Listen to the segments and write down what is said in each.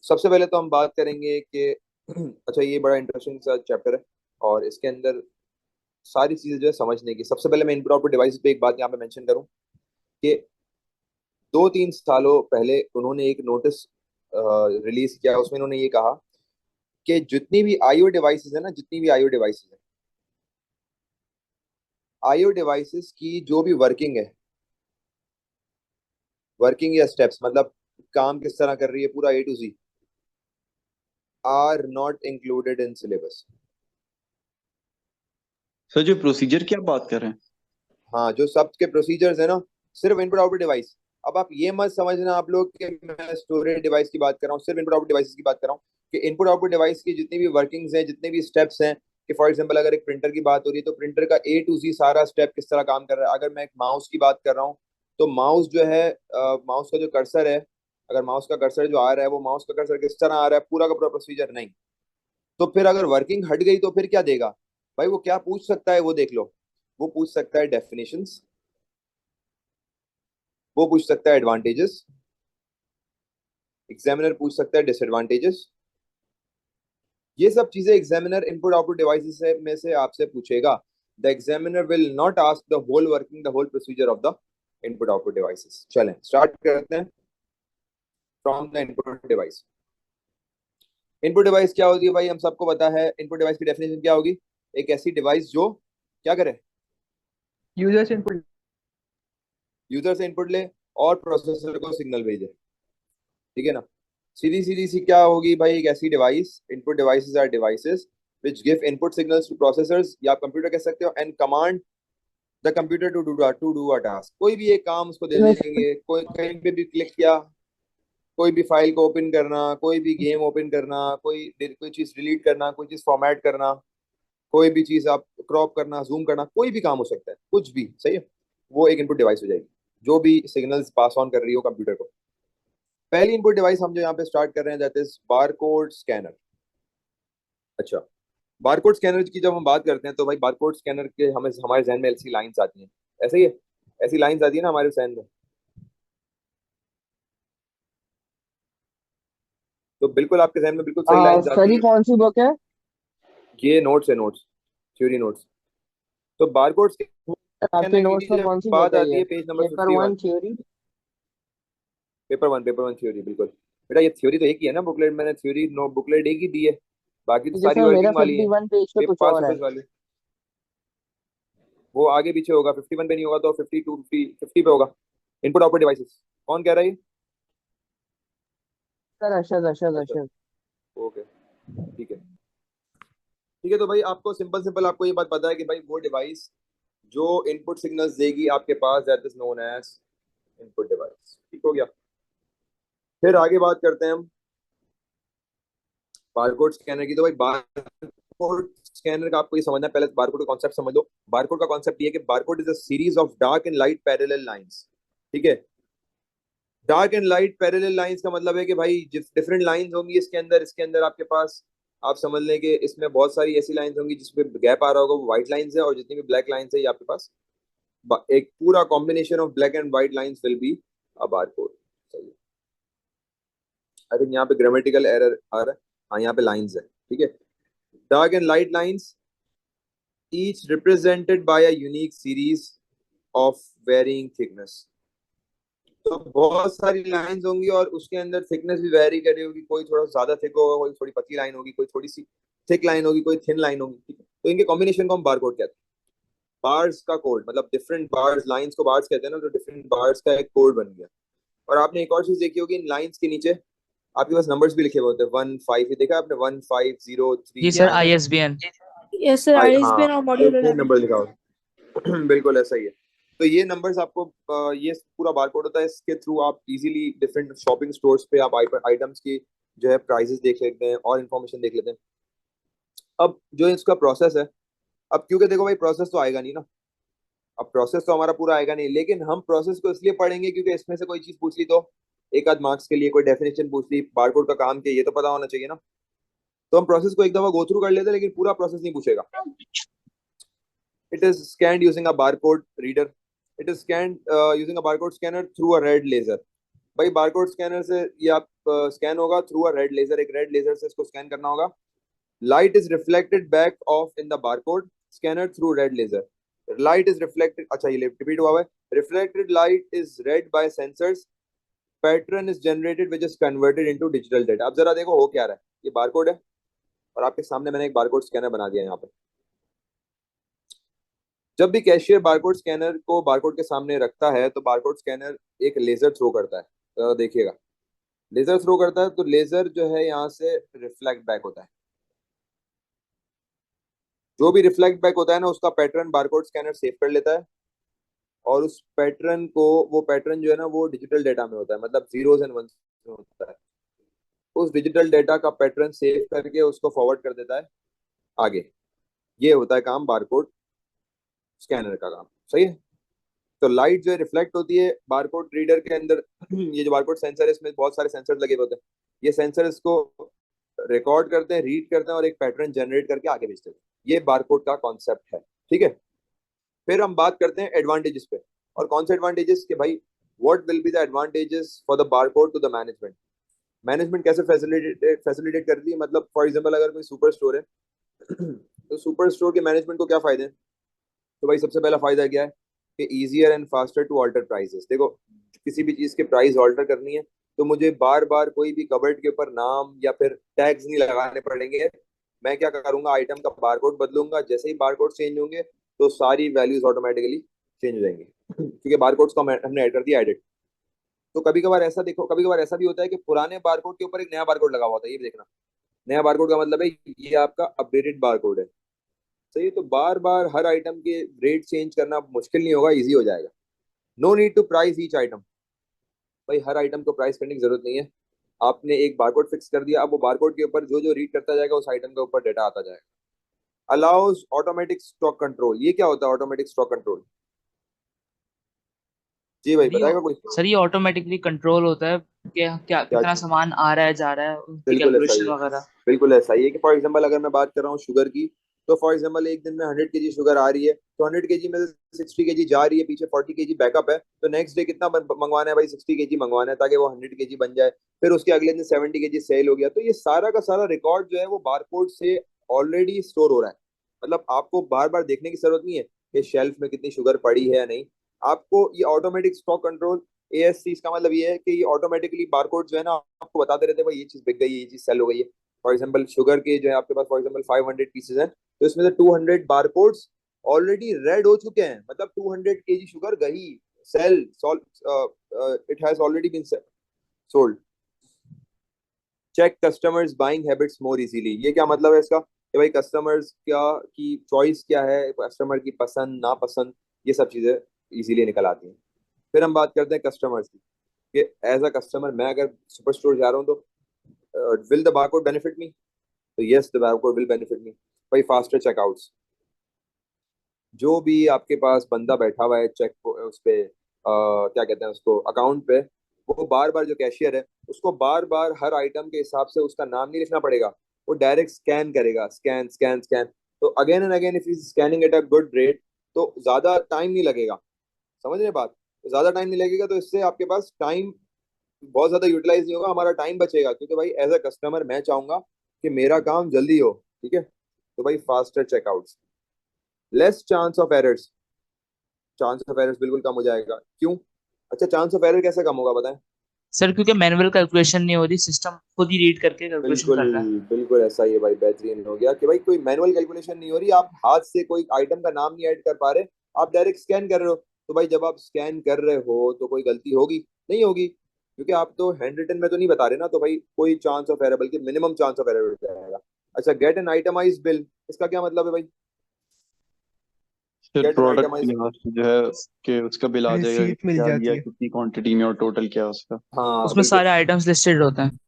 सबसे पहले तो हम बात करेंगे कि अच्छा, ये बड़ा इंटरेस्टिंग सा चैप्टर है और इसके अंदर सारी चीजें जो है समझने की। सबसे पहले मैं इनपुट आउटपुट डिवाइस पे एक बात यहाँ पे मेंशन करूँ कि 2-3 सालों पहले उन्होंने एक नोटिस रिलीज किया। उसमें उन्होंने ये कहा कि जितनी भी आईओ डिवाइसेस है ना, जितनी भी आईओ डिवाइसेस है, आईओ डिवाइसेस की जो भी वर्किंग है, वर्किंग या स्टेप्स मतलब काम किस तरह कर रही है, पूरा A to Z are not included in syllabus. Sir जो प्रोसीजर की आप बात कर रहे हैं। हाँ, जो सब के प्रोसीजर्स है ना, सिर्फ इनपुट आउटपुट डिवाइस। अब आप ये मत समझना आप लोग कि मैं स्टोरेज डिवाइस की बात कर रहा हूँ, सिर्फ इनपुट आउटपुट डिवाइस की बात कर रहा हूँ कि इनपुट आउटपुट डिवाइस की जितनी भी वर्किंग्स हैं, जितने भी स्टेप्स हैं, कि फॉर एग्जांपल अगर एक प्रिंटर की बात हो रही है तो प्रिंटर का A to Z सारा स्टेप किस तरह काम कर रहा है। अगर मैं एक माउस की बात कर रहा हूँ तो माउस जो है, माउस का जो कर्सर है, अगर माउस का कर्सर जो आ रहा है वो माउस का कर्सर किस तरह आ रहा है, पूरा का पूरा प्रोसीजर नहीं। तो फिर अगर वर्किंग हट गई तो फिर क्या देगा भाई, वो क्या पूछ सकता है वो देख लो। वो पूछ सकता है डेफिनेशंस, वो पूछ सकता है एडवांटेजेस, एग्जामिनर पूछ सकता है डिसएडवांटेजेस। ये सब चीजें एग्जामिनर इनपुट आउटपुट डिवाइसेस से में से आपसे पूछेगा। The examiner will not ask the whole working, the whole procedure of the input output devices. चलें स्टार्ट करते हैं from the input device. Input device क्या होती है भाई, हम सबको पता है। इनपुट डिवाइस की डेफिनेशन क्या होगी? एक ऐसी डिवाइस जो क्या करे, यूजर से इनपुट। यूजर से इनपुट ले और प्रोसेसर को सिग्नल भेजे। ठीक है ना? सीधी सीधी सी क्या होगी भाई, एक ऐसी device, input devices are devices which give input signals to processors, या आप कंप्यूटर कह सकते हो, and command the computer to do a task. कोई भी एक काम उसको दे देंगे, कोई कहीं पे भी क्लिक किया, कोई भी फाइल को ओपन करना, कोई भी गेम ओपन करना, कोई चीज डिलीट करना, कोई चीज फॉर्मेट करना, कोई भी चीज आप क्रॉप करना, जूम करना, कोई भी काम हो सकता है, कुछ भी सही है। वो एक इनपुट डिवाइस हो जाएगी जो भी सिग्नल्स पास ऑन कर रही हो कंप्यूटर को। पहली इनपुट डिवाइस हम जो यहाँ पे स्टार्ट कर रहे हैं दैट इज बारकोड स्कैनर। अच्छा, बारकोड स्कैनर की जब हम बात करते हैं तो भाई बारकोड स्कैनर के हमें हमारे जहन में ऐसी लाइंस आती हैं, ऐसे ही है, ऐसी लाइंस आती है ना हमारे जहन में। तो बिल्कुल आपके जहन में बिल्कुल सही लाइंस सर आती ये हैं। कौन सी बुक है? ये नोट्स है, नोट्स, थ्योरी नोट्स। तो बारकोड आपके स्कैनर नोट्स की में जब कौन सी बुक बात है आती ये? है page number paper 51। One theory? Paper one, paper 1 theory, बिल्कुल। बेटा ये थ्योरी तो एक ही है ना, बुकलेट मैंने थ्योरी नो बुकलेट एक ही दी है, बाकी तो सारी जैसे मेरा वर्किंग वाली है। 51 पेज पे कुछ पास और है। पेपर्स वाली वो आगे पीछे होगा, 51 पे नहीं होगा तो 52, 50 पे होगा। इनपुट आउटपुट डिवाइसेस कौन कह रहा है ये? सर अरशद अरशद अच्छा, अरशद। ओके, ठीक है। ठीक है, तो भाई आपको सिंपल सिंपल आपको ये बात पता है कि भाई वो डिवाइस जो इनपुट सिग्नल्स देगी आपके पास, that is known as input device. ठीक हो गया? फिर आगे बात करते हैं हम बारकोड स्कैनर की। तो भाई बारकोड स्कैनर का आपको ये समझना है, पहले बारकोड का कॉन्सेप्ट समझ लो। बारकोड का कॉन्सेप्ट ये है कि barcode is a series of dark and light parallel lines. ठीक है? Dark and light parallel lines का मतलब है कि भाई डिफरेंट लाइंस होंगी इसके अंदर आपके पास। आप समझ लें कि इसमें बहुत सारी ऐसी लाइंस होंगी जिसमें गैप आ रहा होगा, वो व्हाइट लाइंस है, और जितनी भी ब्लैक लाइंस है ये आपके पास एक पूरा combination of black and white lines will be a barcode. सही है? आई थिंक यहाँ पे ग्रामेटिकल एरर आ रहा है। हाँ, यहाँ पे लाइंस है, ठीक है। Dark and light lines each represented by a unique series of varying thickness। तो बहुत सारी लाइंस होंगी और उसके अंदर थिकनेस भी वेरी कर रही होगी, कोई थोड़ा ज्यादा थिक होगा, कोई थोड़ी पतली लाइन होगी, कोई थोड़ी सी थिक लाइन होगी, कोई थिन लाइन होगी। ठीक है? तो इनके कॉम्बिनेशन को हम बार कोड कहते हैं। बार्स का कोड मतलब डिफरेंट बार्स, लाइंस को बार्स कहते हैं ना, तो डिफरेंट बार्स का एक कोड बन गया। और आपने एक और चीज देखी होगी, इन लाइंस के नीचे आपके पास नंबर्स भी लिखे हुए होते हैं, 1 5। ये देखा आपने, 1503 जी ये sir, number. ISBN। Yes sir, हाँ, आईएसबीएन और मॉड्यूलर ये लैंग्वेज। नंबर लिखा हुआ है। बिल्कुल ऐसा ही है। तो ये नंबर्स आपको ये पूरा बारकोड होता है, इसके थ्रू आप इजीली डिफरेंट शॉपिंग स्टोर्स पे आप आइटम्स की जो है प्राइसेस देख लेते हैं और इन्फॉर्मेशन देख लेते हैं। अब जो इसका प्रोसेस है, अब क्योंकि देखो भाई प्रोसेस तो आएगा नहीं ना, अब प्रोसेस तो हमारा पूरा आएगा नहीं, लेकिन हम प्रोसेस को इसलिए पढ़ेंगे क्योंकि इसमें से कोई चीज पूछ ली तो एक आध मार्क्स के लिए, कोई डेफिनेशन पूछ ली, बारकोड का काम क्या है, ये तो पता होना चाहिए ना। तो हम प्रोसेस को एक दफा गो थ्रू कर लेते हैं, लेकिन पूरा प्रोसेस नहीं पूछेगा। It is scanned using a barcode reader. It is scanned using a barcode scanner through a red laser. भाई बारकोड स्कैनर से ये आप स्कैन होगा थ्रू अ रेड लेजर, एक रेड लेजर से इसको स्कैन करना होगा। Light is reflected back off in the barcode scanner through red laser. Light is reflected, अच्छा ये रिपीट हुआ है, reflected light is read by sensors, pattern is generated which is converted into digital data. अब जरा देखो हो क्या रहा है, ये बारकोड है और आपके सामने मैंने एक बारकोड स्कैनर बना दिया यहाँ पे। जब भी कैशियर बारकोड स्कैनर को बारकोड के सामने रखता है तो बारकोड स्कैनर एक लेजर थ्रो करता है। तो देखिएगा लेजर थ्रो करता है तो लेजर जो है यहाँ से रिफ्लेक्ट बैक होता है। जो भी रिफ्लेक्ट बैक होता है ना उसका पैटर्न बारकोड स्कैनर सेव कर लेता है और उस पैटर्न को, वो पैटर्न जो है ना वो डिजिटल डेटा में होता है, मतलब जीरोस एंड वंस में होता है। उस डिजिटल डेटा का पैटर्न सेव करके उसको फॉरवर्ड कर देता है आगे। ये होता है काम बारकोड स्कैनर का काम, सही है। तो लाइट जो है रिफ्लेक्ट होती है बारकोड रीडर के अंदर। ये जो बारकोड सेंसर है इसमें बहुत सारे सेंसर लगे हुए होते हैं। ये सेंसर इसको रिकॉर्ड करते हैं, रीड करते हैं और एक पैटर्न जनरेट करके आगे भेजते हैं। ये बारकोड का कॉन्सेप्ट है, ठीक है। फिर हम बात करते हैं एडवांटेजेस पे। और कौन से एडवांटेजेस के भाई, what will be the advantages for the barcode to the management. Management कैसे फैसिलिटेट करती है, मतलब फॉर एग्जांपल अगर कोई सुपर स्टोर है तो सुपर स्टोर के मैनेजमेंट को क्या फायदे हैं। तो भाई सबसे पहला फायदा क्या है कि easier and faster to alter prices. देखो किसी भी चीज के प्राइस ऑल्टर करनी है तो मुझे बार बार कोई भी कबर्ड के ऊपर नाम या फिर टैग्स नहीं लगाने पड़ेंगे। मैं क्या करूंगा, आइटम का बारकोड बदलूंगा, जैसे ही बारकोड चेंज होंगे तो सारी वैल्यूज ऑटोमेटिकली चेंज हो जाएंगी क्योंकि बारकोड्स को हमने ऐड कर दिया एडिट। तो कभी कभार ऐसा देखो, कभी कभार ऐसा भी होता है कि पुराने बारकोड के ऊपर एक नया बारकोड लगा हुआ होता है। ये भी देखना, नया बारकोड का मतलब है ये आपका अपडेटेड बारकोड है, सही है। तो बार बार हर आइटम के रेट चेंज करना मुश्किल नहीं होगा, इजी हो जाएगा। No need to price each item. भाई हर आइटम को प्राइस करने की जरूरत नहीं है। आपने एक बारकोड फिक्स कर दिया, अब वो बारकोड के ऊपर जो जो रीड करता जाएगा उस आइटम के ऊपर डेटा आता जाएगा। Allows automatic stock control. ये क्या होता है ऑटोमेटिक स्टॉक कंट्रोल, जी भाई सर ये बताएगा कोई। सर ये ऑटोमेटिकली कंट्रोल होता है कि क्या क्या कितना चीज, सामान आ रहा है जा रहा है, उसकी बिल्कुल ऐसा ही कैलकुलेशन है, वगैरह। बिल्कुल ऐसा ही है कि फॉर एग्जांपल अगर मैं बात कर रहा हूँ शुगर की, तो फॉर एग्जांपल एक दिन में 100 kg शुगर आ रही है तो 100 kg में से 60 kg जा रही है, पीछे 40 kg बैकअप है, तो नेक्स्ट डे कितना मंगवाना है भाई, 60 kg मंगवाना है ताकि वो 100 kg बन जाए। फिर उसके अगले दिन 70 kg सेल हो गया। तो ये सारा का सारा रिकॉर्ड जो है वो बारकोड से ऑलरेडी स्टोर हो रहा है। मतलब आपको बार बार देखने की जरूरत नहीं है कि शेल्फ में कितनी शुगर पड़ी है या नहीं। आपको ये ऑटोमेटिक स्टॉक कंट्रोल, एएससी, इसका मतलब ये है कि ये ऑटोमेटिकली बारकोड जो है ना आपको बताते रहते हैं भाई ये चीज बिक गई है, ये चीज सेल हो गई है। फॉर एग्जांपल शुगर के जो है आपके पास फॉर एग्जांपल 500 पीसेज हैं तो इसमें से 200 बारकोड्स ऑलरेडी रेड हो चुके हैं, मतलब 200 kg शुगर गई, sale it has already been sold. Check customers buying habits more easily. ये क्या मतलब है इसका कि भाई कस्टमर्स क्या की चॉइस क्या है, कस्टमर की पसंद नापसंद, ये सब चीजें इजीली निकल आती हैं। फिर हम बात करते हैं कस्टमर्स की कि एज अ कस्टमर मैं अगर सुपर स्टोर जा रहा हूँ तो will the barcode benefit me, तो yes the barcode will benefit me. भाई फास्टर चेकआउट्स, जो भी आपके पास बंदा बैठा हुआ है चेक उस पे क्या कहते हैं उसको अकाउंट पे, वो बार बार जो कैशियर है उसको बार बार हर आइटम के हिसाब से उसका नाम नहीं लिखना पड़ेगा, वो डायरेक्ट स्कैन करेगा, स्कैन स्कैन स्कैन। तो again and again if is scanning at a good rate तो ज्यादा टाइम नहीं लगेगा, समझ रहे बात। ज्यादा टाइम नहीं लगेगा तो इससे आपके पास टाइम बहुत ज्यादा यूटिलाइज नहीं होगा, हमारा टाइम बचेगा क्योंकि भाई एज अ कस्टमर मैं चाहूंगा कि मेरा काम जल्दी हो, ठीक है। तो भाई faster checkouts, less chance of errors, chance of errors बिल्कुल कम हो जाएगा। क्यों, अच्छा चांस ऑफ एरर कैसे कम होगा बताएं। सर क्योंकि मैनुअल कैलकुलेशन नहीं हो रही, सिस्टम खुद ही रीड करके कैलकुलेशन बिल्कुल कर रहा है। बिल्कुल ऐसा ही है भाई, बेहतरीन हो गया कि भाई कोई मैनुअल कैलकुलेशन नहीं हो रही, आप हाथ से कोई आइटम का नाम नहीं ऐड कर पा रहे, आप डायरेक्ट स्कैन कर रहे हो। तो भाई जब आप स्कैन कर रहे हो तो कोई गलती होगी नहीं होगी क्योंकि आप तो हैंड रिटन में तो नहीं बता रहे ना, तो भाई कोई चांस ऑफ एरर बल्कि मिनिमम चांस ऑफ एरर हो जाएगा। अच्छा गेट एन आइटमाइज बिल, इसका क्या मतलब है भाई, फिर गेट एन प्रोडक्ट के आइटमाइज, लिहाज से जो है कि उसका बिल आ जाएगा कि रिसीट मिल क्या जाती लिया, है। कितनी क्वांटिटी में और टोटल क्या है उसका। हाँ उसमें बिल्कुल सारे आइटम्स लिस्टेड होते हैं।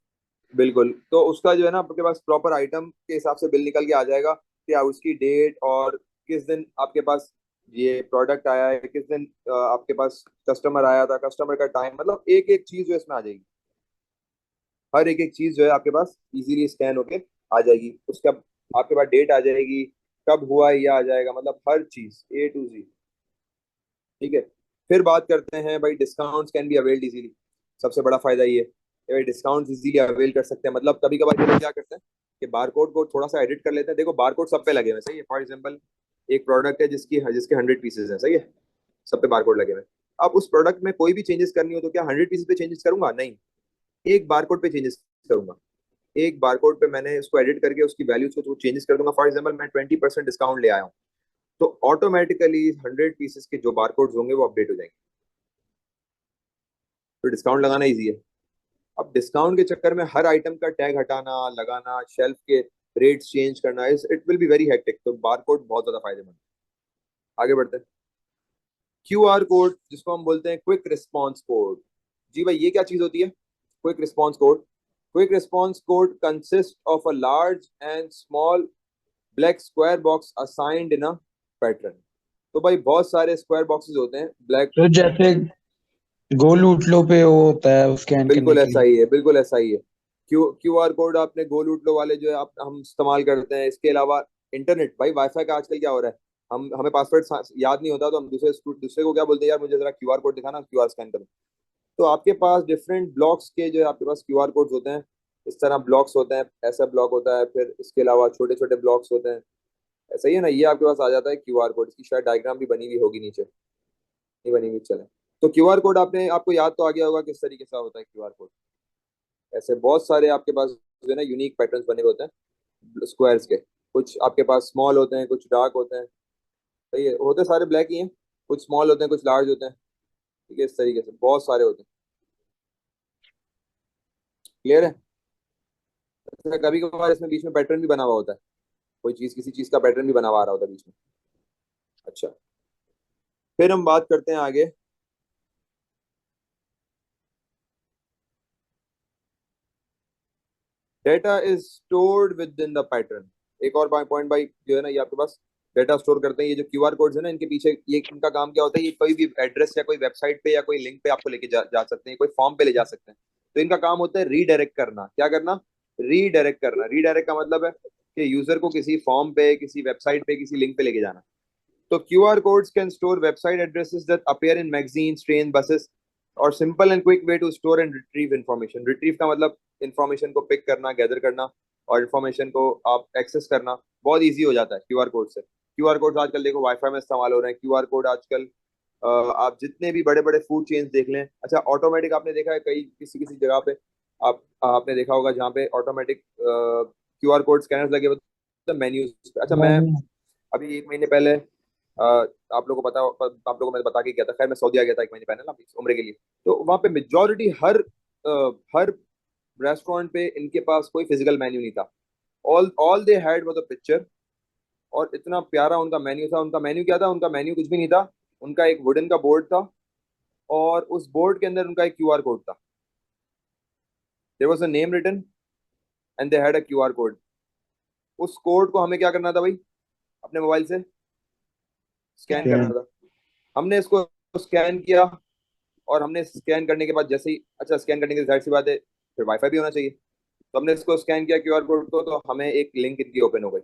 बिल्कुल। तो उसका जो है ना आपके पास प्रॉपर आइटम के हिसाब से बिल निकल के आ जाएगा कि उसकी डेट और किस दिन आपके पास ये प्रोडक्ट आया है, किस दिन आपके पास कस्टमर आया था, कस्टमर का टाइम, मतलब एक एक चीज जो इसमें आ जाएगी। हर एक एक चीज जो है आपके पास इजीली स्कैन होके आ जाएगी, उसका आपके पास डेट आ जाएगी, कब हुआ है ये आ जाएगा, मतलब हर चीज ए टू जी, ठीक है। फिर बात करते हैं भाई discounts can be availed easily. सबसे बड़ा फायदा ये भाई डिस्काउंट इजीली अवेल कर सकते हैं। मतलब कभी कभार ये लोग क्या करते हैं कि बारकोड को थोड़ा सा एडिट कर लेते हैं। देखो बारकोड सब पे लगे हुए हैं, सही है। फॉर एग्जांपल एक प्रोडक्ट है जिसके 100 पीसेज हैं, सही है, सब पे बारकोड लगे हुए हैं। अब उस प्रोडक्ट में कोई भी चेंजेस करनी हो तो क्या 100 पीसेज पे चेंजेस करूंगा? नहीं, एक बारकोड पे चेंजेस करूंगा। एक बारकोड पे मैंने उसको एडिट करके उसकी वैल्यूज को चेंजेस कर दूंगा। फॉर एग्जांपल मैं 20% डिस्काउंट ले आया हूँ, तो ऑटोमेटिकली 100 पीसेस के जो बारकोड्स होंगे वो अपडेट हो जाएंगे। तो डिस्काउंट लगाना ईजी है। अब डिस्काउंट के चक्कर में हर आइटम का टैग हटाना, लगाना, शेल्फ के रेट्स चेंज करना, it will be very hectic. तो बारकोड बहुत ज्यादा फायदेमंद है। आगे बढ़ते हैं। QR कोड, जिसको हम बोलते हैं क्विक रिस्पॉन्स कोड। जी भाई, ये क्या चीज होती है? Quick response code. Quick response code consist of a large and small black square box assigned in a pattern. तो भाई बहुत सारे स्क्वायर बॉक्सेस होते हैं ब्लैक। तो जैसे गोल उठलो पे वो होता है स्कैन करने बिल्कुल के ऐसा लिए। ही है, बिल्कुल ऐसा ही है। QR कोड आपने गोल उठलो वाले जो है आप हम इस्तेमाल करते हैं। इसके अलावा इंटरनेट, भाई वाईफाई का आजकल क्या हो रहा है, हम हमें पासवर्ड याद नहीं होता तो हम दूसरे को क्या बोलते हैं, यार मुझे जरा QR कोड दिखाना, QR स्कैन करो। तो आपके पास डिफरेंट ब्लॉक्स के जो है आपके पास QR कोड्स होते हैं। इस तरह ब्लॉक्स होते हैं, ऐसा ब्लॉक होता है, फिर इसके अलावा छोटे छोटे ब्लॉक्स होते हैं। ऐसा ही है ना, ये आपके पास आ जाता है QR कोड। इसकी शायद डायग्राम भी बनी हुई होगी नीचे, नहीं बनी हुई, चले। तो QR कोड आपको याद तो आ गया होगा किस तरीके से होता है QR कोड। ऐसे बहुत सारे आपके पास जो है ना यूनिक पैटर्न्स बने हुए होते हैं स्क्वायर्स के। कुछ आपके पास स्मॉल होते हैं, कुछ डार्क होते हैं, सही है, होते सारे ब्लैक ही हैं। कुछ स्मॉल होते हैं, कुछ लार्ज होते हैं, ठीक है, इस तरीके से बहुत सारे होते हैं। क्लियर है? अच्छा, कभी कभार इसमें बीच में पैटर्न भी बना हुआ होता है, कोई चीज किसी चीज का पैटर्न भी बना हुआ आ रहा होता है बीच में। अच्छा, फिर हम बात करते हैं आगे। Data is stored with in the pattern. एक और पॉइंट भाई जो है ना, ये आपके पास डेटा स्टोर करते हैं। ये जो QR कोड्स है ना, इनके पीछे ये इनका काम क्या होता है, ये कोई भी एड्रेस या कोई वेबसाइट पे या कोई लिंक पे आपको लेके जा सकते हैं, कोई फॉर्म पे ले जा सकते हैं। तो इनका काम होता है रीडायरेक्ट करना। क्या करना? रीडायरेक्ट करना। रीडायरेक्ट का मतलब है कि यूजर को किसी फॉर्म पे, किसी वेबसाइट पे, किसी लिंक पे लेके जाना। तो QR codes can store website addresses that appear in magazines, train, buses, और simple and quick way to store and retrieve information. Retrieve का मतलब इन्फॉर्मेशन को पिक करना, गैदर करना, और इन्फॉर्मेशन को आप एक्सेस करना बहुत इजी हो जाता है QR कोड से। QR कोड आजकल देखो वाईफाई में इस्तेमाल हो रहे हैं। QR कोड आजकल आप जितने भी बड़े बड़े फूड चेन्स देख लें। अच्छा, ऑटोमेटिक आपने देखा है कई किसी किसी जगह पे आपने देखा होगा जहाँ पे ऑटोमेटिक QR कोड स्कैनर्स लगे होते हैं मेन्यूज। अच्छा, मैं अभी 1 महीने पहले आप लोगों को आप लोगों को मैं बता के गया था। खैर मैं सऊदी आ गया था 1 महीने पहले ना उम्र के लिए। तो वहां पे मेजोरिटी हर रेस्टोरेंट पे इनके पास कोई फिजिकल मेन्यू नहीं था। All all they had was a picture, और इतना प्यारा उनका मेन्यू था। उनका मेन्यू क्या था? उनका मेन्यू कुछ भी नहीं था। उनका एक वुडन का बोर्ड था, और उस बोर्ड के अंदर उनका एक QR कोड था। There was a name written and they had a QR code. उस कोड को हमें क्या करना था भाई? अपने मोबाइल से स्कैन करना था। हमने इसको स्कैन किया, और हमने स्कैन करने के बाद जैसे ही, अच्छा स्कैन करने की जाहिर सी बात है फिर वाईफाई भी होना चाहिए। तो हमने इसको स्कैन किया QR कोड को, तो हमें एक लिंक इनकी ओपन हो गई,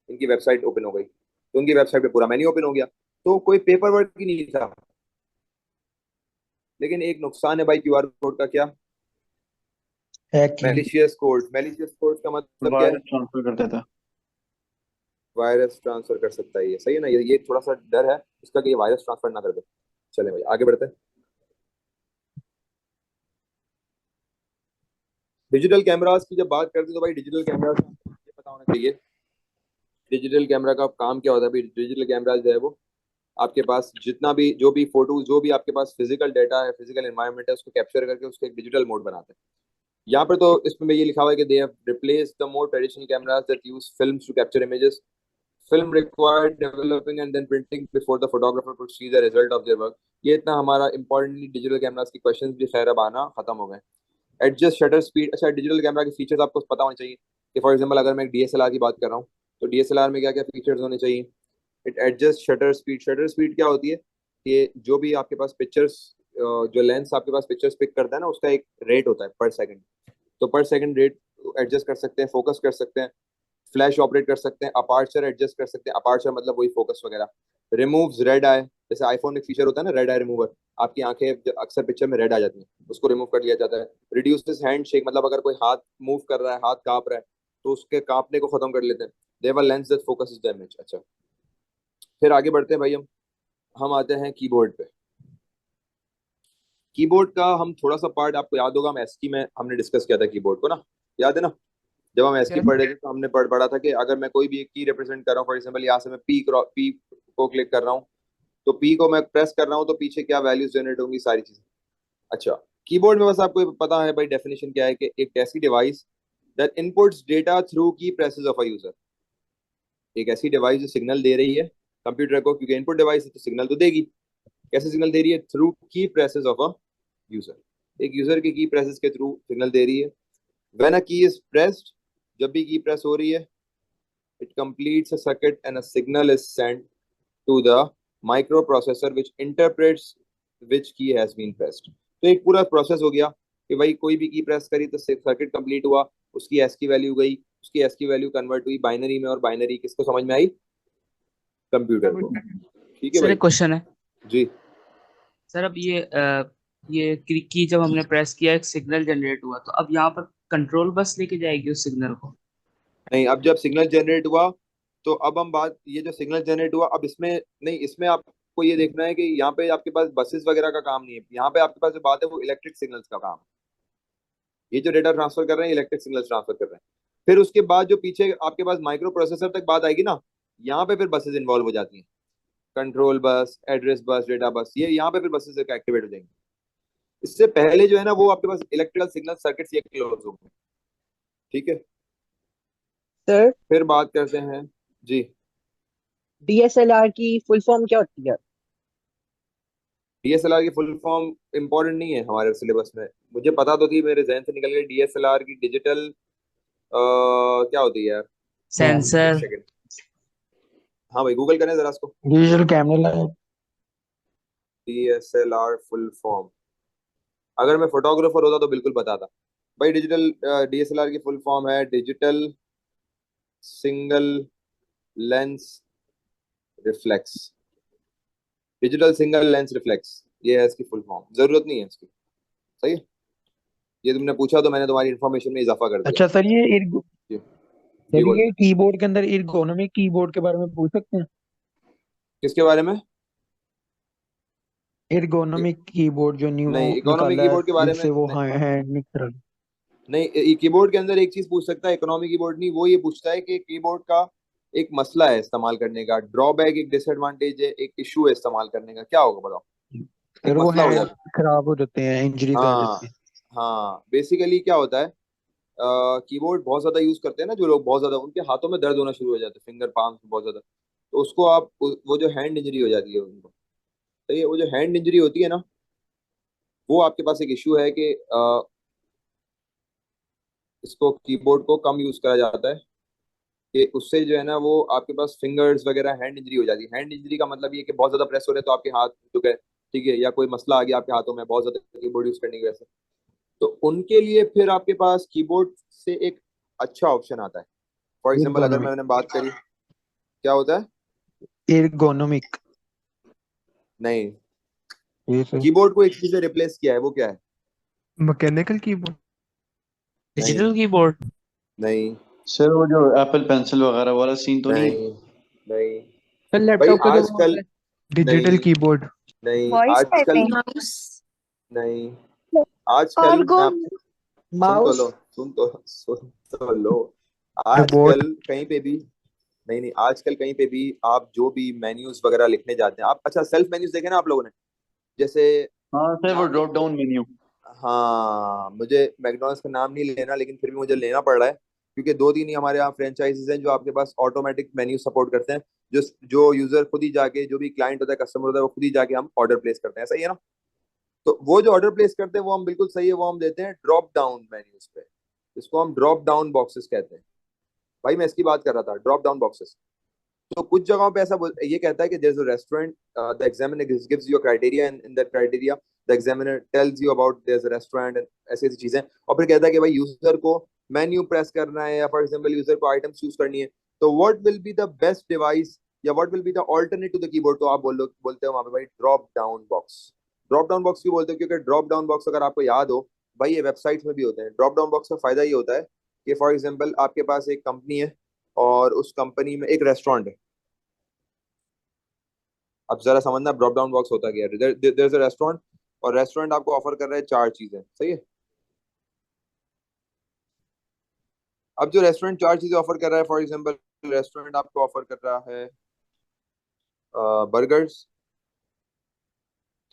इनकी वेबसाइट ओपन हो गई। तो उनकी वेबसाइट पे पूरा मेन्यू ओपन हो गया। तो कोई पेपर वर्क ही नहीं था। लेकिन एक नुकसान है भाई QR कोड का। क्या? Hacking. Malicious code. Malicious code का मतलब क्या है? वायरस ट्रांसफर कर देता है। वायरस ट्रांसफर कर सकता है, ये सही है ना। ये थोड़ा सा डर है इसका कि ये वायरस ट्रांसफर ना कर दे। चले भाई आगे बढ़ते हैं। डिजिटल कैमरास की जब बात करते हैं तो भाई डिजिटल कैमरास ये पता होना चाहिए डिजिटल कैमरा का काम क्या होता है। भाई डिजिटल कैमरा जो है वो आपके पास जितना भी जो भी फोटो, जो भी आपके पास फिजिकल डाटा है, फिजिकल एनवायरनमेंट है, उसको कैप्चर करके उसको एक डिजिटल मोड बनाते हैं। यहाँ पर तो इसमें ये लिखा हुआ है कि they have replace the more traditional cameras that use films to capture images. Film required developing and then printing before the photographer could see the result of their work. ये इतना हमारा इंपॉर्टेंटली डिजिटल कैमरास की questions भी खैर अब आना खत्म हो गए। Adjust shutter speed. अच्छा, डिजिटल कैमरा के फीचर्स आपको पता होने चाहिए कि फॉर एग्जांपल अगर मैं DSLR की बात कर रहा हूँ, तो DSLR में क्या क्या फीचर्स होने चाहिए। It adjust shutter speed. Shutter speed क्या होती है कि जो भी आपके पास पिक्चर्स, जो लेंस आपके पास पिक्चर्स पिक करता है ना, उसका एक रेट होता है पर सेकंड। तो पर सेकंड रेट एडजस्ट कर सकते हैं, फोकस कर सकते हैं, फ्लैश ऑपरेट कर सकते हैं, अपार्चर एडजस्ट कर सकते हैं। अपार्चर मतलब वही फोकस वगैरह। रिमूव्स रेड आई। जैसे आईफोन में फीचर होता है ना रेड आई रिमूवर, आपकी आंखें अक्सर पिक्चर में रेड आ जाती हैं, उसको रिमूव कर लिया जाता है। रिड्यूसेस हैंड शेक, मतलब अगर कोई हाथ मूव कर रहा है, हाथ कांप रहा है, तो उसके कांपने को खत्म कर लेते हैं। They have a lens that focuses the image. अच्छा, फिर आगे बढ़ते हैं भाई, हम आते हैं कीबोर्ड पे। कीबोर्ड का हम थोड़ा सा पार्ट, आपको याद होगा, हम एस्की में हमने डिस्कस किया था कीबोर्ड को ना, याद है ना? जब हम एस्की Yes. पढ़ रहे थे तो हमने पढ़ा था कि अगर मैं कोई भी एक की रिप्रेजेंट कर रहा हूँ, फॉर एग्जाम्पल यहाँ से मैं पी को क्लिक कर रहा हूँ, तो पी को मैं प्रेस कर रहा हूँ तो पीछे क्या वैल्यूज जनरेट होंगी, सारी चीजें। अच्छा, कीबोर्ड में बस आपको ये पता है भाई, डेफिनेशन क्या है कि एक ऐसी device that inputs data through की प्रेसेस ऑफ अ यूजर। एक ऐसी डिवाइस जो सिग्नल दे रही है कंप्यूटर को, क्योंकि इनपुट डिवाइस है तो सिग्नल तो देगी। कैसे सिग्नल दे रही है? थ्रू की प्रेसेस ऑफ अ यूजर। एक यूजर की प्रेसेस के थ्रू सिग्नल दे रही है। व्हेन अ की इज प्रेस्ड, जब भी की प्रेस हो रही है, it completes a circuit and a signal is sent to the microprocessor which interprets which key has been pressed. तो एक पूरा प्रोसेस हो गया कि भाई कोई भी की प्रेस करी तो सर्किट कंप्लीट हुआ, उसकी एस की वैल्यू गई, उसकी एस की वैल्यू कन्वर्ट हुई बाइनरी में, और बाइनरी किसको समझ में आई? कंप्यूटर को। ठीक है सर भाई? एक क्वेश्चन है जी। सर। अब ये की जब हमने प्रेस किया एक सिग्नल जनरेट हुआ, तो अब यहाँ पर कंट्रोल बस लेके जाएगी उस सिग्नल को? नहीं, अब जब सिग्नल जनरेट हुआ तो अब हम बात, ये जो सिग्नल जनरेट हुआ, अब इसमें नहीं, इसमें आपको ये देखना है कि यहाँ पे आपके पास बसेस वगैरह का काम नहीं है, यहाँ पे आपके पास जो बात है वो इलेक्ट्रिक सिग्नल्स का काम है। ये जो डेटा ट्रांसफर कर रहे हैं इलेक्ट्रिक सिग्नल्स ट्रांसफर कर रहे हैं। फिर उसके बाद जो पीछे आपके पास माइक्रो प्रोसेसर तक बात आएगी ना, यहाँ पे फिर बसेस इन्वॉल्व हो जाती हैं। Control bus, address bus, data bus, ये यहाँ पे फिर बसेस एक्टिवेट हो जाएंगी। इससे पहले जो है ना वो आपके पास इलेक्ट्रिकल सिग्नल सर्किट्स ये क्लोज हो गए। ठीक है, सर, फिर बात करते हैं। जी। डीएसएलआर की फुल फॉर्म क्या होती है? डीएसएलआर की फुल फॉर्म इंपॉर्टेंट नहीं है हमारे सिलेबस में, मुझे पता तो थी, मेरे जहन से निकल गई। डीएसएलआर की डिजिटल क्या होती है यार? एक सेंसर। सेकंड, हाँ भाई गूगल करें जरा इसको। डिजिटल कैमरा लगा। डीएसएलआर फुल फॉर्म, अगर मैं फोटोग्राफर होता तो बिल्कुल बताता भाई। डिजिटल डीएसएलआर की फुल फॉर्म है digital single lens reflex. Digital single lens reflex, ये है इसकी फुल फॉर्म, जरूरत नहीं है इसकी। सही है, ये तुमने पूछा तो मैंने तुम्हारी इन्फॉर्मेशन में इजाफा कर दिया। अच्छा सर, ये जी, जी सर बोल। ये कीबोर्ड के अंदर इर्गोनॉमिक कीबोर्ड के बारे में पूछ सकते हैं? किसके बारे में? इर्गोनॉमिक कीबोर्ड जो न्यू नहीं, इकोनॉमी निकाला है कीबोर्ड के बारे में जिससे वो नहीं। हैंड नहीं कर। नहीं, कीबोर्ड के अंदर एक चीज पूछ सकता है इकोनॉमी कीबोर्ड नहीं, वो ये पूछता है कि कीबोर्ड का एक मसला है इस्तेमाल करने का, ड्रॉबैक, एक डिसएडवांटेज है, एक इशू है इस्तेमाल करने का, क्या होगा बताओ? एक सर वो मसला हो हैंड जाता है। खराब हो जाते हैं, इंजरीज आ हाँ, जाती है। हाँ, बेसिकली क्या होता है, कीबोर्ड बहुत ज्यादा यूज करते हैं ना जो लोग, बहुत ज्यादा उनके हाथों में दर्द होना शुरू हो जाता है, फिंगर पाल्म बहुत ज्यादा, तो उसको आप वो जो हैंड इंजरी हो जाती है उनको, तो ये वो जो हैंड इंजरी होती है ना, वो आपके पास एक इशू है कि इसको कीबोर्ड को कम यूज करा जाता है, कि उससे जो है ना वो आपके पास फिंगर्स वगैरह हैंड इंजरी हो जाती है। हैंड इंजरी का मतलब ये है कि बहुत ज्यादा प्रेस हो रहे हैं तो आपके हाथ झुक गए, ठीक है, या कोई मसला आ गया आपके हाथों में बहुत ज्यादा कीबोर्ड यूज करने की वजह से, तो उनके लिए फिर आपके पास कीबोर्ड से एक अच्छा ऑप्शन आता है। फॉर एग्जाम्पल अगर इर्गोनॉमिक। मैंने बात करी, क्या होता है? इर्गोनॉमिक। नहीं, ये सर। कीबोर्ड को एक चीज से रिप्लेस किया है, वो क्या है? Mechanical keyboard. नहीं, डिजिटल कीबोर्ड। नहीं, सर वो जो एप्पल पेंसिल वगैरह वाला सीन तो नहीं है? नहीं, नहीं सर भाई, लैपटॉप का जो वो होता आजकल है डिजिटल नहीं, कीबोर्ड। नहीं वॉइस आजकल, टाइपिंग। नहीं आजकल आर्गो। मैं आप सुन तो माउस। लो, सुन तो लो। रोबोट। आजकल कहीं पे भी, नहीं नहीं, आजकल कहीं पे भी आप जो भी मेन्यूज वगैरह लिखने जाते हैं आप, अच्छा सेल्फ मेन्यूज देखे ना आप लोगों ने? जैसे हाँ सर, वो नाम ड्रॉप डाउन मेन्यू। हाँ, मुझे मैकडॉनल्ड्स का नाम नहीं लेना, लेकिन फिर भी मुझे लेना पड़ रहा है, क्योंकि दो तीन ही हमारे यहाँ फ्रेंचाइजीज हैं जो आपके पास ऑटोमेटिक मेन्यू सपोर्ट करते हैं, जो जो यूजर खुद ही जाके, जो भी क्लाइंट होता है, कस्टमर होता है, वो खुद ही जाके हम ऑर्डर प्लेस करते हैं, सही है ना? तो वो जो ऑर्डर प्लेस करते हैं वो हम, बिल्कुल सही है, वो हम देते हैं ड्रॉप डाउन मेन्यूज पे, इसको हम ड्रॉप डाउन बॉक्सेस कहते हैं। भाई मैं इसकी बात कर रहा था, ड्रॉप डाउन बॉक्सेस। तो कुछ जगहों पे ऐसा ये कहता है कि there is a restaurant, the examiner gives you a criteria, and in that criteria the examiner tells you about there is a restaurant, and ऐसी ऐसी चीजें, और फिर कहता है कि भाई यूजर को मेन्यू प्रेस करना है, या फॉर एग्जांपल यूजर को आइटम्स चूज करनी है, तो what will be the best device या what will be the alternate to the keyboard, तो आप बोलते हो वहां पे भाई drop down box. Drop down box क्यों बोलते हो? क्योंकि ड्रॉप डाउन बॉक्स अगर आपको याद हो भाई, ये वेबसाइट्स में भी होते हैं। ड्रॉप डाउन बॉक्स का फायदा ये होता है कि फॉर एग्जांपल आपके पास एक कंपनी है और उस कंपनी में एक रेस्टोरेंट है। अब जरा समझना ड्रॉप डाउन बॉक्स होता क्या है। देयर इज अ रेस्टोरेंट और रेस्टोरेंट आपको ऑफर कर रहा है 4 चीजें, सही है। अब जो रेस्टोरेंट 4 चीजें ऑफर कर रहा है, फॉर एग्जांपल रेस्टोरेंट आपको ऑफर कर रहा है बर्गर्स,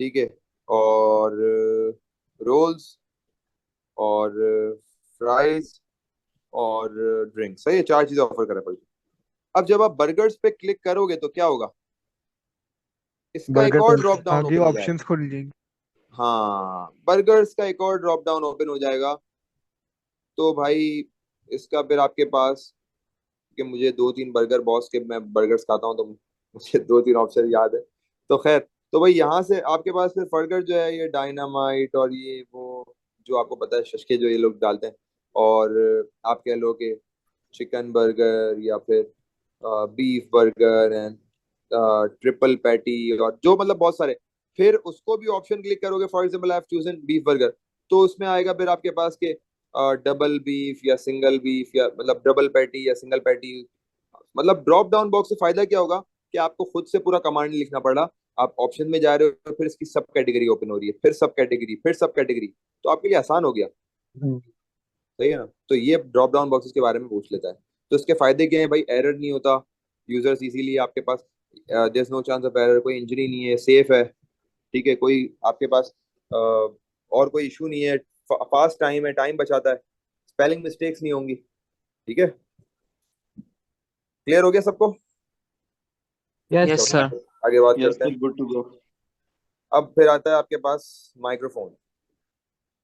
ठीक है, और रोल्स और फ्राइज और ड्रिंक, सही है। 4 चीजें ऑफर कर रहा है भाई। अब जब आप बर्गर्स पे क्लिक करोगे तो क्या होगा? इसका एक बर्गर और पे ड्रॉप डाउन आगे ओपन हो जाएगा। ऑप्शंस खुल जाएंगे। हाँ, बर्गर्स का एक और ड्रॉप डाउन ओपन हो जाएगा। तो भाई इसका फिर आपके पास कि मुझे 2-3 बर्गर बॉस के, मैं बर्गर्स खाता हूँ तो मुझे 2-3 ऑप्शन याद है। तो खैर, तो भाई यहाँ से आपके पास फिर बर्गर जो है ये डायनामाइट और ये वो जो आपको पता है शशके जो ये लोग डालते हैं, और आप कह लो कि चिकन बर्गर या फिर beef burger and triple patty और जो मतलब बहुत सारे। फिर उसको भी ऑप्शन क्लिक करोगे, for example I have chosen beef burger, तो उसमें आएगा फिर आपके पास के डबल बीफ या सिंगल बीफ या मतलब डबल पैटी या सिंगल पैटी। मतलब ड्रॉप डाउन बॉक्स से फायदा क्या होगा कि आपको खुद से पूरा कमांड नहीं लिखना पड़ रहा। आप ऑप्शन में जा रहे हो, फिर इसकी सब कैटेगरी ओपन हो रही है, फिर सब कैटेगरी, फिर सब कैटेगरी, तो आपके लिए आसान हो गया। हम्म। सही है ना? तो ये ड्रॉप डाउन बॉक्सेस के बारे में पूछ लेता है। तो इसके फायदे क्या है भाई? एरर नहीं होता यूजर्स, इजीली आपके पास there is no chance of error, कोई इंजरी नहीं है, सेफ है, ठीक है, कोई आपके पास और कोई इशू नहीं है, फास्ट टाइम है, टाइम बचाता है, स्पेलिंग मिस्टेक्स नहीं होंगी, ठीक है। क्लियर हो गया सबको? Yes yes sir. सर। आगे बात यस करते हैं। Sir, good to go. अब फिर आता है आपके पास माइक्रोफोन।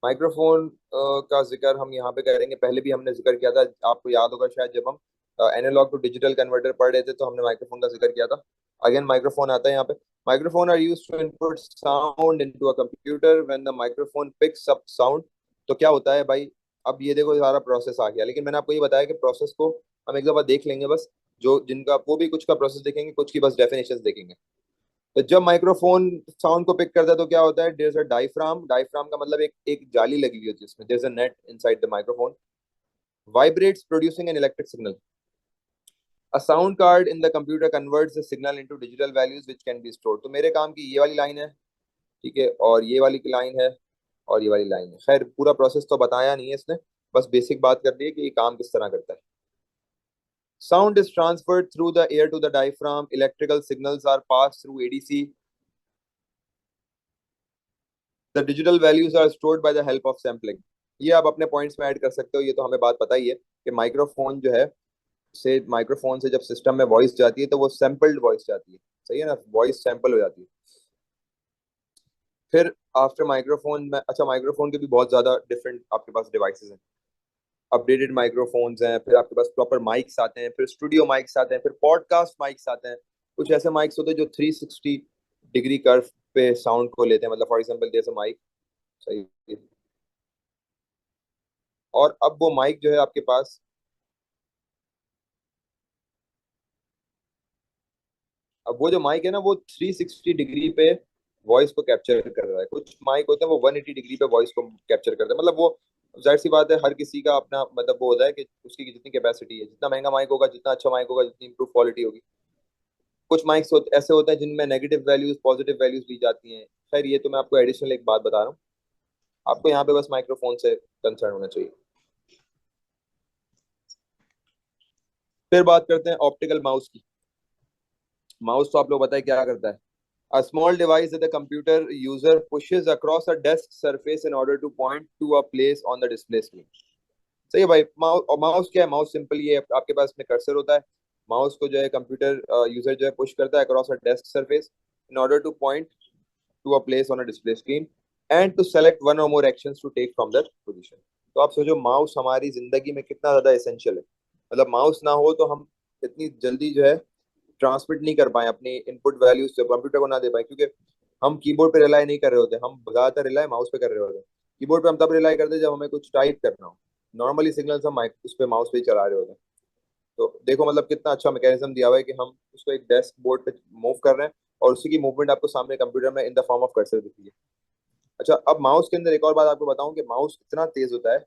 माइक्रोफोन का जिक्र हम यहाँ पे करेंगे, पहले भी हमने जिक्र किया था, आपको याद होगा शायद जब हम एनालॉग टू डिजिटल कन्वर्टर पढ़ रहे थे तो हमने माइक्रोफोन का जिक्र किया था। अगेन माइक्रोफोन आता है यहाँ पे। Microphone are used to input sound into a computer when the microphone picks up sound. तो क्या होता है भाई? अब ये देखो सारा प्रोसेस आ गया, लेकिन मैंने आपको ये बताया कि प्रोसेस को हम एक दफा देख लेंगे बस। जो जिनका वो भी कुछ का प्रोसेस देखेंगे, कुछ की बस डेफिनेशन देखेंगे। तो जब माइक्रोफोन साउंड को पिक करता है तो क्या होता है? There is a diaphragm. Diaphragm का मतलब एक एक जाली लगी हुई होती है उसमें, there is a net inside the microphone, vibrates producing an electric signal. A sound card in the computer converts the signal into digital values which can be stored. तो मेरे काम की ये वाली लाइन है, ठीक है, और ये वाली की लाइन है, और ये वाली लाइन है। खैर पूरा प्रोसेस तो बताया नहीं है इसने, बस बेसिक बात कर दी है कि ये काम किस तरह करता है। Sound is transferred through the air to the diaphragm. Electrical signals are passed through ADC. The digital values are stored by the help of sampling. ये आप अपने पॉइंट्स में ऐड कर सकते हो, ये तो हमें बात पता ही है कि माइक्रोफोन जो है से माइक्रोफोन से जब सिस्टम में वॉइस जाती है तो वो सैंपल्ड वॉइस जाती है, सही है ना, वॉइस सैंपल हो जाती है। फिर आफ्टर माइक्रोफोन में, अच्छा माइक्रोफोन के भी बहुत ज्यादा डिफरेंट आपके पास डिवाइसेस हैं। अपडेटेड माइक्रोफोन्स हैं, फिर आपके पास प्रॉपर माइक्स आते हैं, फिर स्टूडियो माइक्स आते हैं, फिर पॉडकास्ट माइक्स आते हैं। कुछ ऐसे माइक्स होते हैं जो 360 डिग्री कर्व पे साउंड को लेते हैं, मतलब फॉर एग्जांपल जैसे माइक, सही है। और अब वो माइक जो है आपके पास, अब वो जो माइक है ना वो 360 डिग्री पे वॉइस को कैप्चर कर रहा है। कुछ माइक होते हैं वो 180 डिग्री पे वॉइस को कैप्चर करते हैं। मतलब वो जाहिर सी बात है, हर किसी का अपना मतलब वो होता है कि उसकी जितनी कैपेसिटी है, जितना महंगा माइक होगा, जितना अच्छा माइक होगा, जितनी इंप्रूव क्वालिटी होगी। कुछ माइक्स ऐसे होते हैं जिनमें नेगेटिव वैल्यूज पॉजिटिव वैल्यूज ली जाती हैं। खैर ये तो मैं आपको एडिशनल एक बात बता रहा हूँ, आपको यहाँ पे बस माइक्रोफोन से कंसर्न होना चाहिए। फिर बात करते हैं ऑप्टिकल माउस की। माउस तो आप लोग बताए क्या करता है? A small device that the computer user pushes across a desk surface in order to point to a place on the display screen. सही है भाई। माउस क्या है? माउस सिंपल ये आपके पास में कर्सर होता है। माउस को जो है कंप्यूटर यूजर जो है पुश करता है across a desk surface in order to point to a place on a display screen and to select one or more actions to take from that position. तो आप सोचो माउस हमारी जिंदगी में कितना ज्यादा एसेंशियल है। मतलब माउस ना हो तो हम इतनी जल्दी जो है ट्रांसमिट नहीं कर पाए अपनी इनपुट वैल्यूज से कंप्यूटर को ना दे पाए, क्योंकि हम कीबोर्ड पे रिलाई नहीं कर रहे होते, हम ज्यादातर रिलाई माउस पे कर रहे होते हैं। कीबोर्ड पे हम तब रिलाई करते हैं जब हमें कुछ टाइप करना हो। नॉर्मली सिग्नल्स हम माइक उस पे माउस पे ही चला रहे होते हैं। तो देखो मतलब कितना अच्छा मैकेनिज्म दिया हुआ है कि हम उसको एक डेस्क बोर्ड पे मूव कर रहे हैं और उसी की मूवमेंट आपको सामने कंप्यूटर में in the form of cursor दिख रही है। अच्छा, अब माउस के अंदर एक और बात आपको बताऊं कि माउस इतना तेज होता है